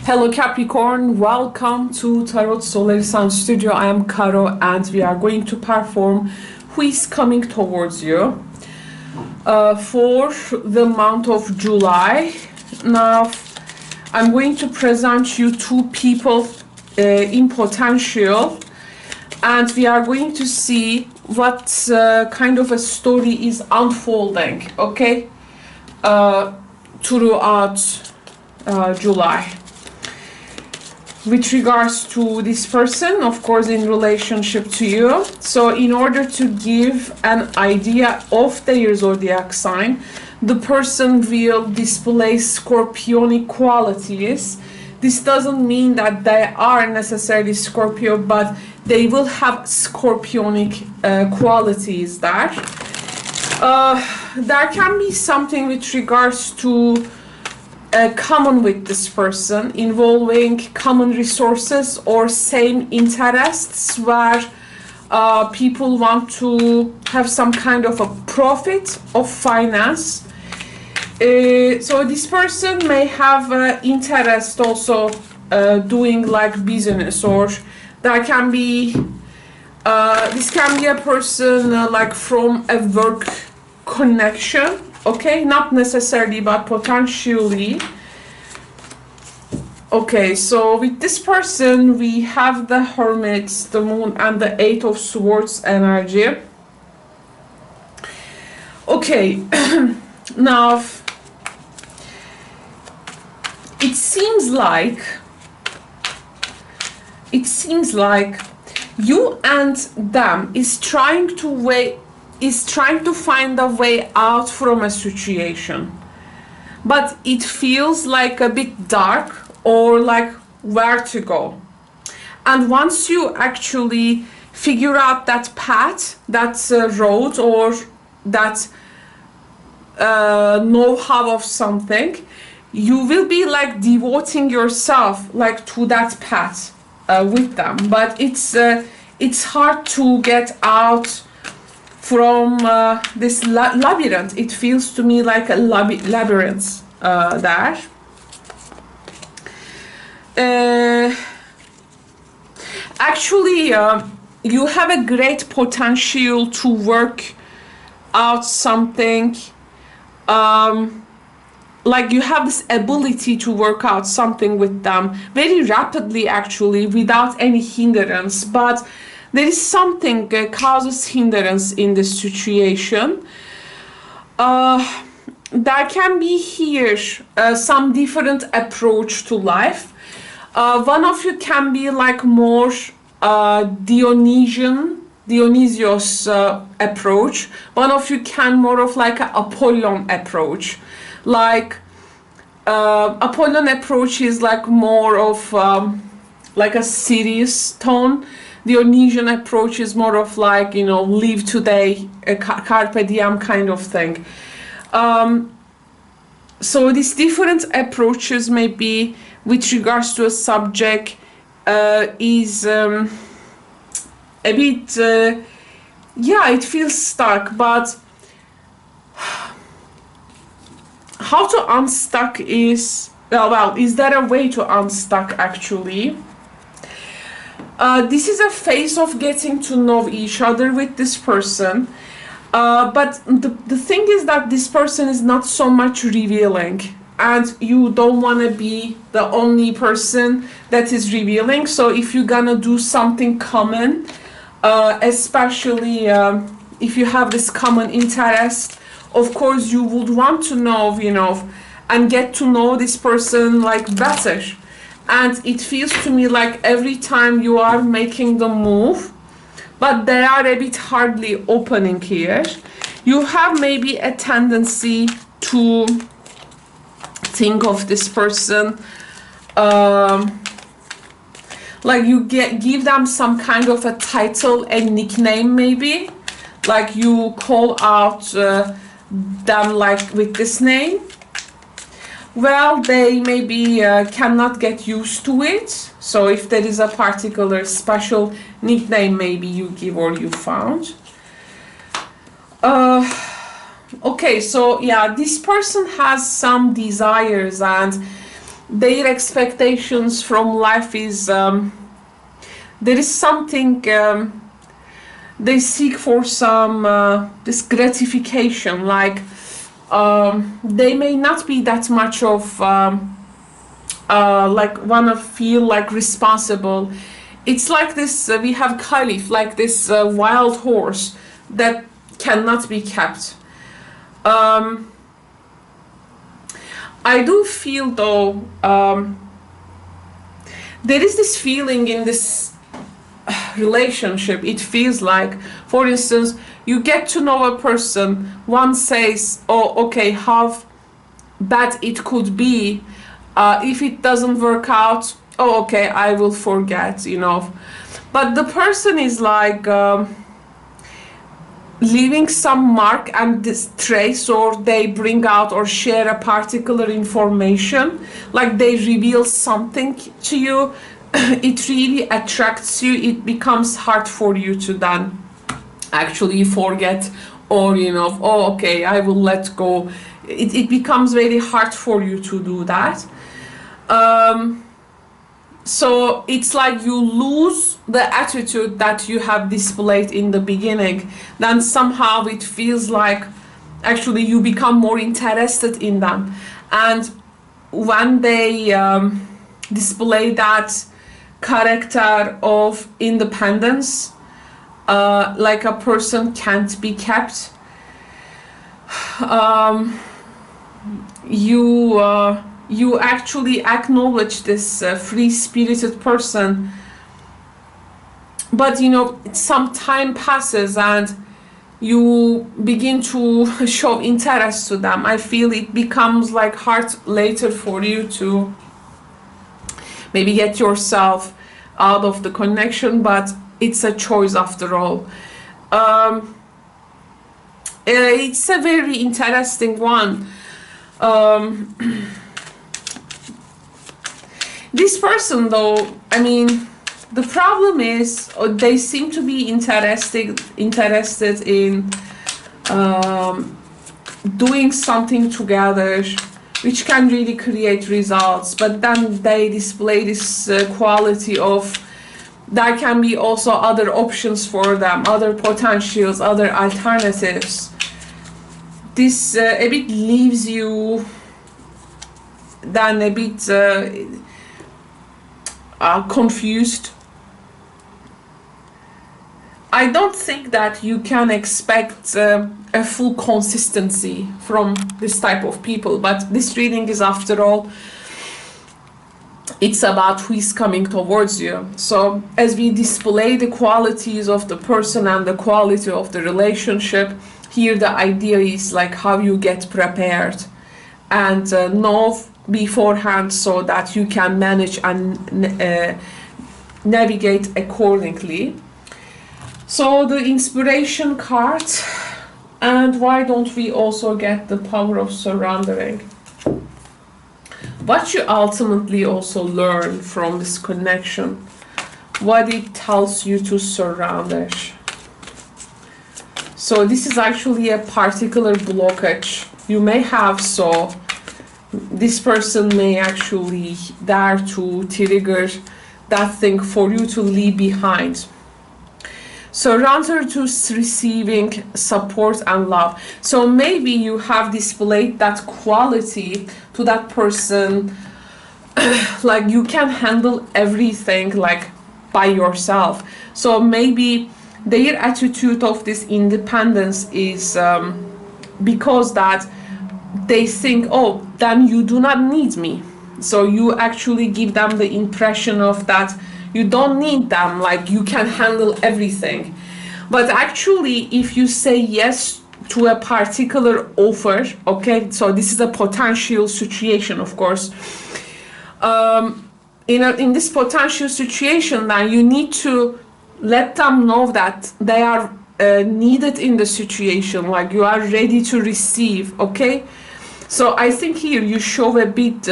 Hello Capricorn, welcome to Tarot Solar Sun Studio. I am Caro and we are going to perform Who is Coming Towards You for the month of July. Now I'm going to present you two people in potential, and we are going to see what kind of a story is unfolding, okay, throughout July with regards to this person, of course, in relationship to you. So in order to give an idea of their zodiac sign, the person will display scorpionic qualities. This doesn't mean that they are necessarily Scorpio, but they will have scorpionic qualities there. There can be something with regards to common with this person, involving common resources or same interests, where people want to have some kind of a profit of finance. So this person may have interest also doing like business, or there can be this can be a person like from a work connection, okay, not necessarily but potentially. Okay, so with this person we have the Hermit, the Moon, and the Eight of Swords energy. Okay. Now it seems like you and them is trying to find a way out from a situation, but it feels like a bit dark or like where to go. And once you actually figure out that path, that road, or that know-how of something, you will be like devoting yourself like to that path with them. But it's hard to get out from this labyrinth. It feels to me like a labyrinth there. Actually, you have a great potential to work out something. Like you have this ability to work out something with them very rapidly, actually, without any hindrance. But there is something causes hindrance in this situation. There can be here some different approach to life. One of you can be like more Dionysios approach. One of you can more of like an Apollon approach. Like Apollon approach is like more of like a serious tone. Dionysian approach is more of like, you know, live today, a carpe diem kind of thing. So these different approaches may be with regards to a subject is a bit yeah, it feels stuck, but how to unstuck is well, is there a way to unstuck actually? This is a phase of getting to know each other with this person, but the thing is that this person is not so much revealing, and you don't want to be the only person that is revealing. So if you're gonna do something common, especially if you have this common interest, of course you would want to know, you know, and get to know this person like better. And it feels to me like every time you are making the move, but they are a bit hardly opening here. You have maybe a tendency to think of this person like you give them some kind of a title, a nickname maybe, like you call out them like with this name. Well, they maybe cannot get used to it. So if there is a particular special nickname maybe you give or you found. Okay, so yeah, this person has some desires, and their expectations from life is there is something they seek for some this gratification, like they may not be that much of like wanna feel like responsible. It's like this we have Caliph, like this wild horse that cannot be kept. I do feel though there is this feeling in this relationship. It feels like, for instance, you get to know a person, one says, oh okay, how bad it could be if it doesn't work out, oh okay, I will forget, you know. But the person is like leaving some mark and this trace, or they bring out or share a particular information, like they reveal something to you. It really attracts you. It becomes hard for you to then actually forget, or you know, oh okay, I will let go. It becomes very hard for you to do that. So it's like you lose the attitude that you have displayed in the beginning. Then somehow it feels like actually you become more interested in them. And when they display that character of independence, like a person can't be kept, you actually acknowledge this free-spirited person, but you know, some time passes and you begin to show interest to them. I feel it becomes like hard later for you to maybe get yourself out of the connection, but it's a choice after all. It's a very interesting one. This person though, I mean, the problem is they seem to be interested in doing something together, which can really create results, but then they display this quality of there can be also other options for them, other potentials, other alternatives. This a bit leaves you then a bit confused. I don't think that you can expect a full consistency from this type of people, but this reading is, after all, it's about who is coming towards you. So as we display the qualities of the person and the quality of the relationship, here the idea is like how you get prepared and know beforehand so that you can manage and navigate accordingly. So the inspiration card, and why don't we also get the power of surrendering? What you ultimately also learn from this connection, what it tells you to surrender. So this is actually a particular blockage you may have, so this person may actually dare to trigger that thing for you to leave behind. Surrender to receiving support and love. So maybe you have displayed that quality to that person, like you can handle everything like by yourself. So maybe their attitude of this independence is because that they think, oh, then you do not need me. So you actually give them the impression of that you don't need them, like you can handle everything. But actually, if you say yes to a particular offer, okay, so this is a potential situation, of course. In this potential situation, then you need to let them know that they are needed in the situation, like you are ready to receive, okay? So I think here you show a bit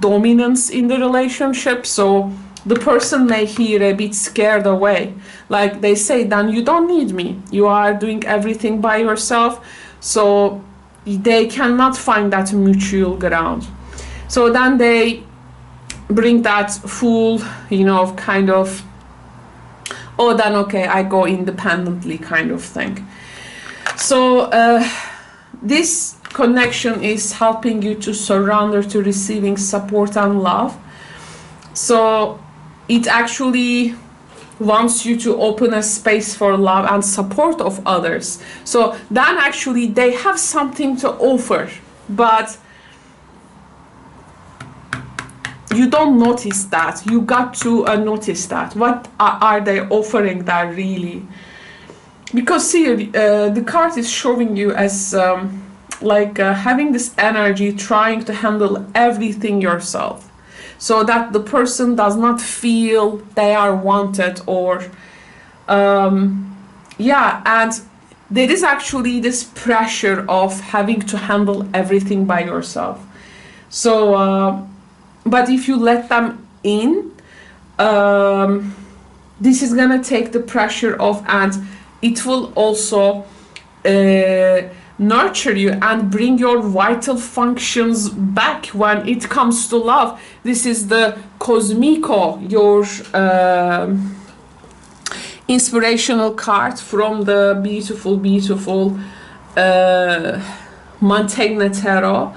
dominance in the relationship, so the person may hear a bit scared away, like they say, then you don't need me, you are doing everything by yourself, so they cannot find that mutual ground. So then they bring that full, you know, kind of, oh, then okay, I go independently kind of thing. So this connection is helping you to surrender to receiving support and love. So it actually wants you to open a space for love and support of others. So then actually they have something to offer, but you don't notice that. You got to notice that. What are they offering that really? Because see, the card is showing you as like having this energy, trying to handle everything yourself, so that the person does not feel they are wanted, or yeah, and there is actually this pressure of having to handle everything by yourself. So but if you let them in, this is gonna take the pressure off, and it will also nurture you and bring your vital functions back when it comes to love. This is the Cosmico, your inspirational card from the beautiful Mantegna Tarot,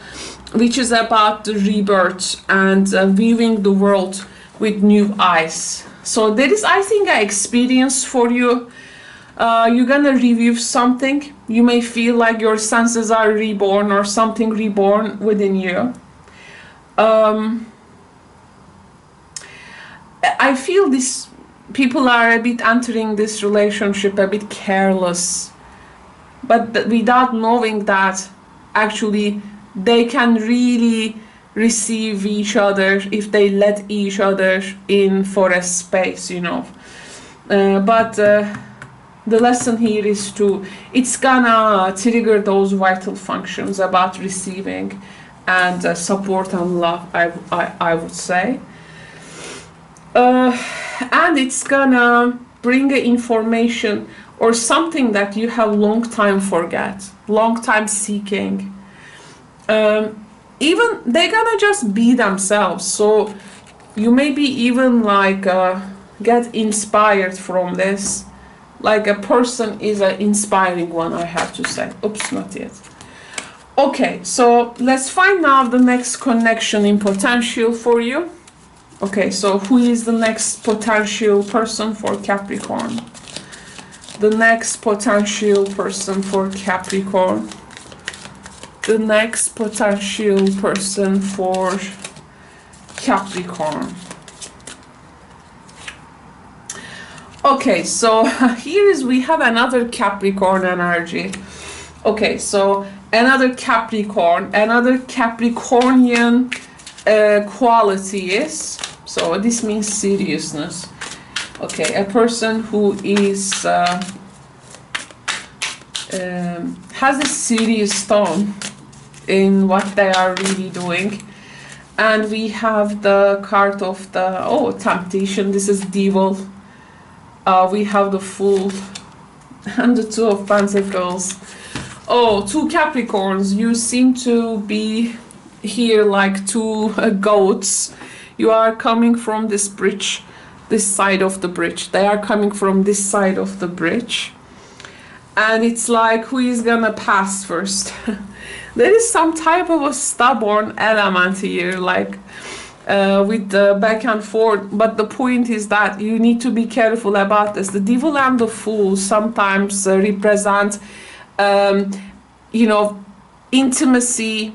which is about the rebirth and viewing the world with new eyes. So there is, I think, an experience for you. You're gonna review something. You may feel like your senses are reborn, or something reborn within you. I feel this people are a bit entering this relationship a bit careless, but without knowing that actually they can really receive each other if they let each other in for a space, you know. But the lesson here is it's gonna trigger those vital functions about receiving and support and love, I would say. And it's gonna bring information or something that you have long time seeking. Even they're gonna just be themselves, so you maybe even like get inspired from this. Like a person is an inspiring one, I have to say. Oops, not yet. Okay, so let's find out the next connection in potential for you. Okay, so who is the next potential person for Capricorn? The next potential person for Capricorn. The next potential person for Capricorn. Okay, so we have another Capricorn energy. Okay, so another Capricornian quality is, so this means seriousness. Okay, a person who is has a serious tone in what they are really doing. And we have the card of the temptation. This is devil. We have the Fool and the Two of Pentacles. Oh, two Capricorns. You seem to be here like two goats. You are coming from this bridge, this side of the bridge. They are coming from this side of the bridge. And it's like, who is gonna pass first? There is some type of a stubborn element here, like with the back and forth. But the point is that you need to be careful about this. The Devil and the Fool sometimes represent, you know, intimacy,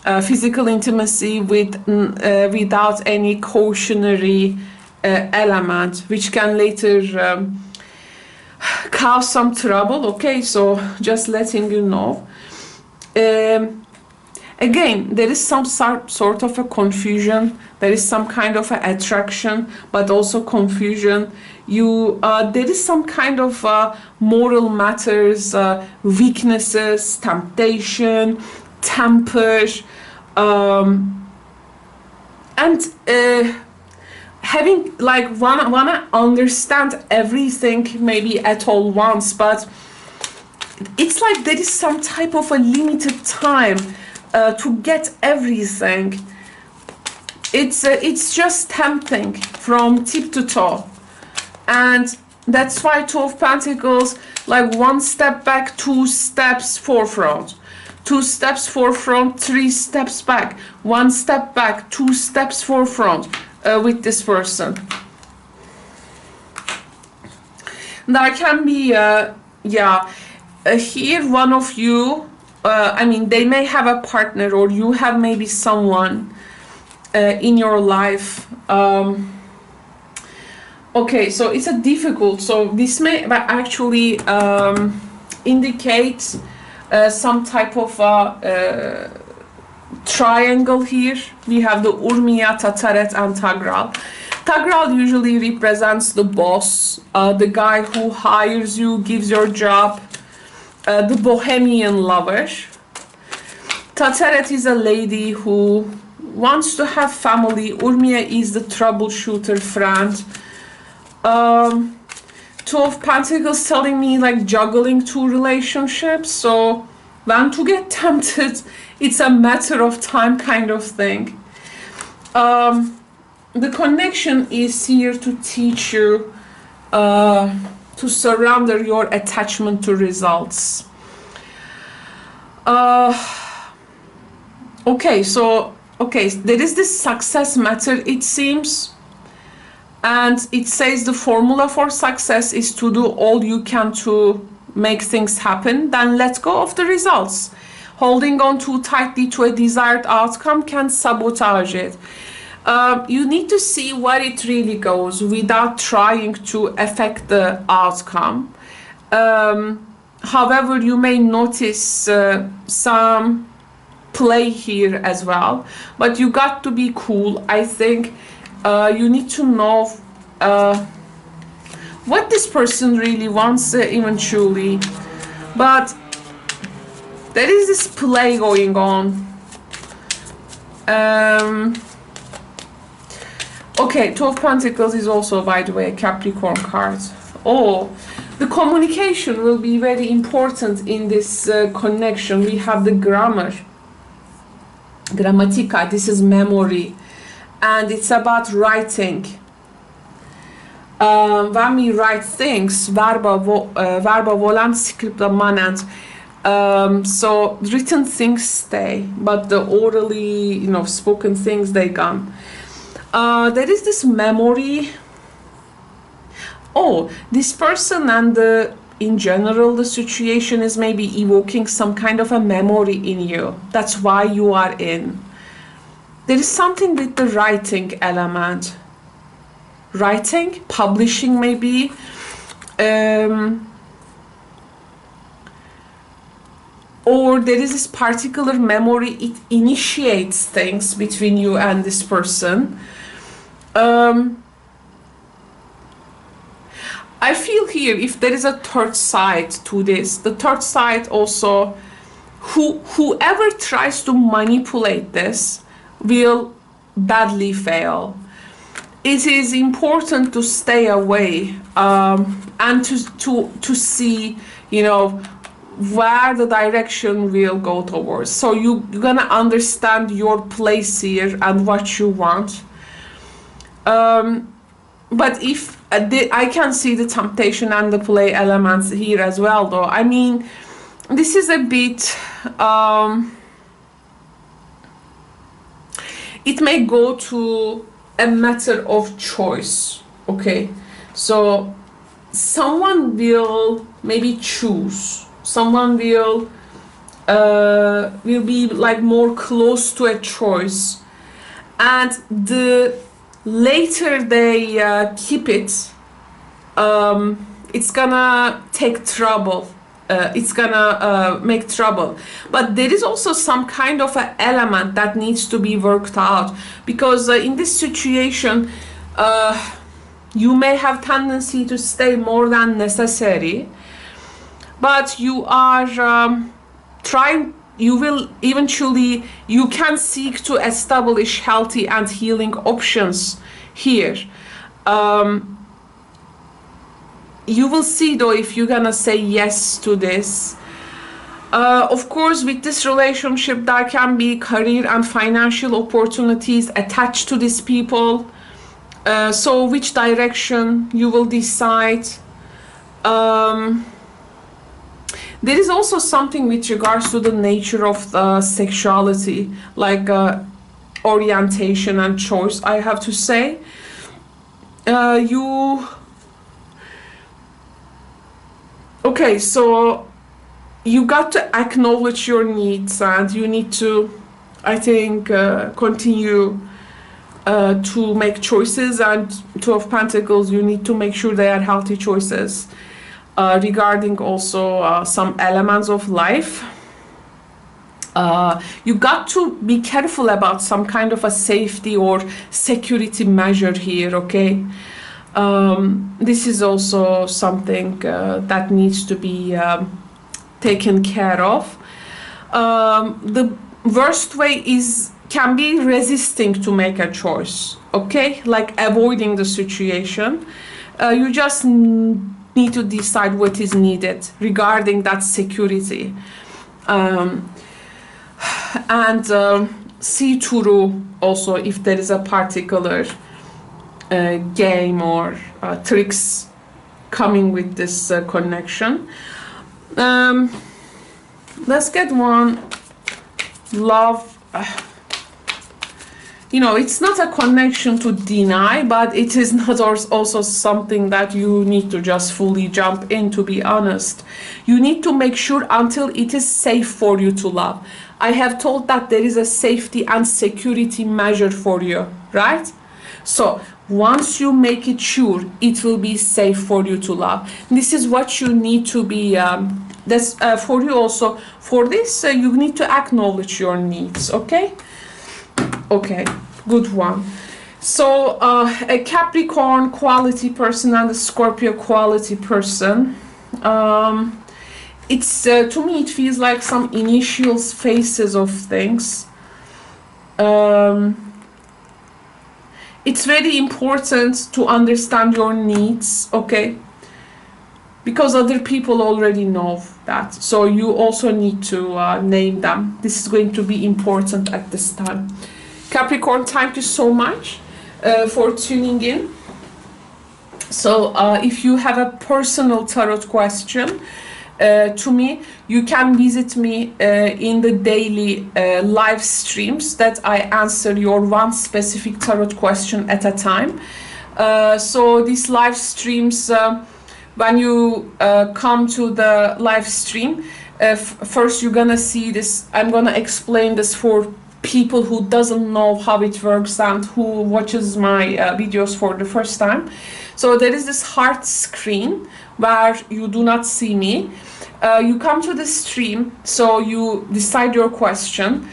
physical intimacy without any cautionary element, which can later cause some trouble. Okay, so just letting you know. Again, there is some sort of a confusion. There is some kind of a attraction, but also confusion. There is some kind of moral matters, weaknesses, temptation, temper, and having like wanna understand everything maybe at all once, but it's like there is some type of a limited time to get everything. it's just tempting from tip to toe. And that's why Two of Pentacles, like 1 step back, 2 steps forefront. 2 steps forefront, 3 steps back. 1 step back, 2 steps forefront with this person. There can be, here one of you, I mean, they may have a partner, or you have maybe someone in your life. Okay, so it's a difficult, so this may actually indicate some type of triangle here. We have the Urmia, Tataret, and Tagral. Tagral usually represents the boss, the guy who hires you, gives your job, the bohemian lover. Tataret is a lady who wants to have family. Urmia is the troubleshooter friend. Two of Pentacles telling me like juggling 2 relationships. So when to get tempted, it's a matter of time kind of thing. The connection is here to teach you to surrender your attachment to results. Okay, so there is this success matter, it seems. And it says the formula for success is to do all you can to make things happen, then let go of the results. Holding on too tightly to a desired outcome can sabotage it. You need to see where it really goes without trying to affect the outcome. However, you may notice some play here as well, but you got to be cool. I think you need to know what this person really wants eventually, but there is this play going on. Okay, Two of Pentacles is also, by the way, a Capricorn card. Oh, the communication will be very important in this connection. We have the grammar, grammatica, this is memory. And it's about writing. When we write things, verba volant, scripta manent. So written things stay, but the orally, spoken things, they gone. There is this memory. Oh, this person and in general, the situation is maybe evoking some kind of a memory in you. That's why you are in. There is something with the writing element. Writing, publishing maybe. Or there is this particular memory, it initiates things between you and this person. I feel here, if there is a third side to this, the third side also, whoever tries to manipulate this will badly fail. It is important to stay away and to see, where the direction will go towards. So you're gonna understand your place here and what you want. But if I can see the temptation and the play elements here as well, though. I mean, this is a bit. It may go to a matter of choice. Okay, so someone will maybe choose. Someone will be like more close to a choice, and the later they keep it, it's gonna take trouble. It's gonna make trouble. But there is also some kind of an element that needs to be worked out, because in this situation you may have tendency to stay more than necessary, but you are trying, you will eventually, you can seek to establish healthy and healing options here. You will see though, if you're gonna say yes to this, Of course, with this relationship, there can be career and financial opportunities attached to these people. So which direction you will decide. There is also something with regards to the nature of the sexuality, like orientation and choice, I have to say. Okay, so you got to acknowledge your needs, and you need to, I think, continue to make choices. And Two of Pentacles, you need to make sure they are healthy choices regarding also some elements of life. You got to be careful about some kind of a safety or security measure here, okay? This is also something that needs to be taken care of. The worst way can be resisting to make a choice, okay? Like avoiding the situation. You just need to decide what is needed regarding that security. And see through also if there is a particular game or tricks coming with this connection. Let's get one. Love. You know, it's not a connection to deny, but it is not also something that you need to just fully jump in, to be honest. You need to make sure until it is safe for you to love. I have told that there is a safety and security measure for you, right? So once you make it sure, it will be safe for you to love. This is what you need to be, that's for you also. For this, you need to acknowledge your needs, okay? Okay, good one. So a Capricorn quality person and a Scorpio quality person. It's to me it feels like some initial phases of things. It's very important to understand your needs, okay? Because other people already know that. So you also need to name them. This is going to be important at this time. Capricorn, thank you so much for tuning in. So if you have a personal tarot question to me, you can visit me in the daily live streams that I answer your one specific tarot question at a time. So these live streams, when you come to the live stream, first you're gonna see this. I'm gonna explain this for people who doesn't know how it works and who watches my videos for the first time. So there is this heart screen where you do not see me. You come to the stream, so you decide your question,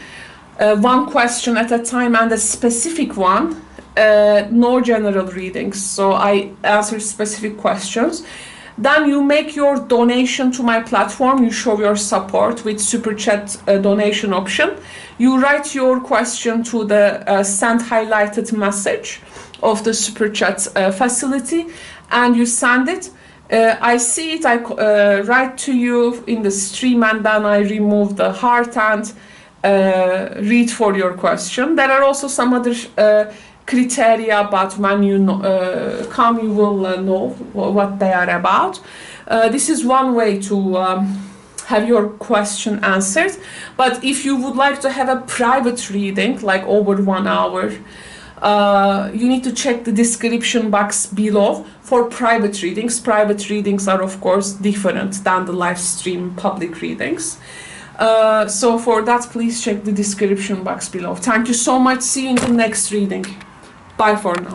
one question at a time, and a specific one, no general readings. So I answer specific questions. Then you make your donation to my platform. You show your support with super chat donation option. You write your question to the send highlighted message of the super chat facility, and you send it. I see it, I write to you in the stream, and then I remove the heart and read for your question. There are also some other criteria, but when you come, you will know what they are about. This is one way to have your question answered. But if you would like to have a private reading, like over 1 hour, you need to check the description box below for private readings. Private readings are, of course, different than the live stream public readings. So for that, please check the description box below. Thank you so much. See you in the next reading. Bye for now.